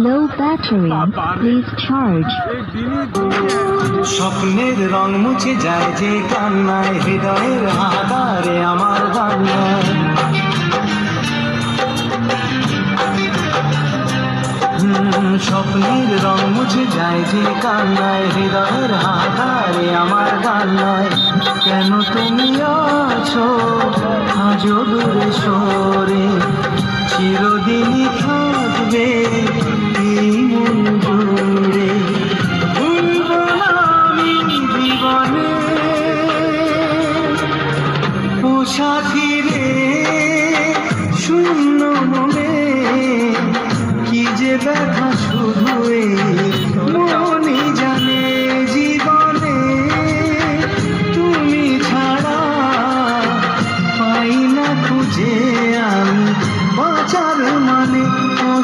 Low battery. Please charge. স্বপ্নের রং মুছে যায় যে কান্নায়, হৃদয়ের হাহাকারে আমার কান্নায়। স্বপ্নের রং মুছে যায় যে কান্নায়, হৃদয়ের হাহাকারে আমার কান্নায়। কেন তুমি আছো আজও দূরে সরে, চিরদিনই থাকবে এই মন জুড়ে। ভুলব না আমি জীবনে ও সাথী রে, শূন্য মনে কি যে ব্যথা